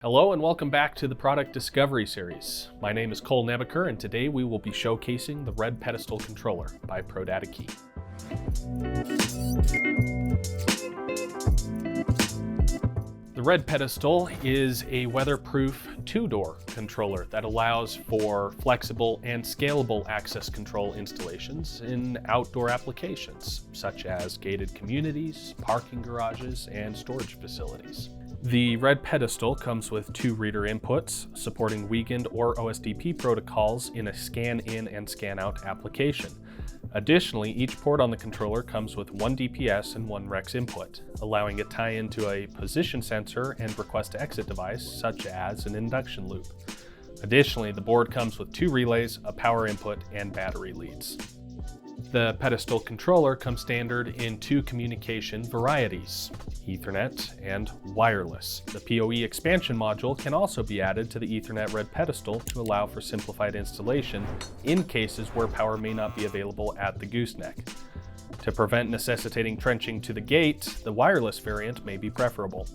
Hello and welcome back to the Product Discovery Series. My name is Cole Nebaker and today we will be showcasing the Red Pedestal controller by ProdataKey. The Red Pedestal is a weatherproof two-door controller that allows for flexible and scalable access control installations in outdoor applications, such as gated communities, parking garages, and storage facilities. The Red Pedestal comes with two reader inputs, supporting Weekend or OSDP protocols in a scan-in and scan-out application. Additionally, each port on the controller comes with one DPS and one REX input, allowing a tie-in to a position sensor and request-to-exit device, such as an induction loop. Additionally, the board comes with two relays, a power input, and battery leads. The Pedestal controller comes standard in two communication varieties, Ethernet and wireless. The PoE expansion module can also be added to the Ethernet Red Pedestal to allow for simplified installation in cases where power may not be available at the gooseneck. To prevent necessitating trenching to the gate, the wireless variant may be preferable.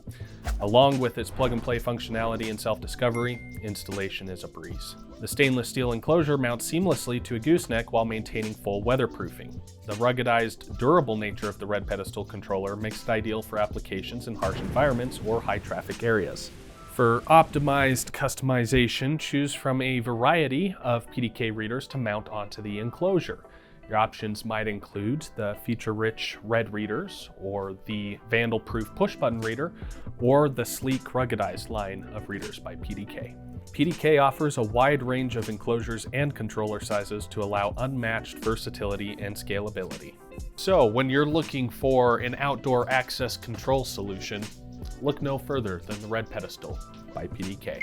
Along with its plug-and-play functionality and self-discovery, installation is a breeze. The stainless steel enclosure mounts seamlessly to a gooseneck while maintaining full weatherproofing. The ruggedized, durable nature of the Red Pedestal controller makes it ideal for applications in harsh environments or high-traffic areas. For optimized customization, choose from a variety of PDK readers to mount onto the enclosure. Your options might include the feature-rich red readers, or the vandal-proof push-button reader, or the sleek ruggedized line of readers by PDK. PDK offers a wide range of enclosures and controller sizes to allow unmatched versatility and scalability. So when you're looking for an outdoor access control solution, look no further than the Red Pedestal by PDK.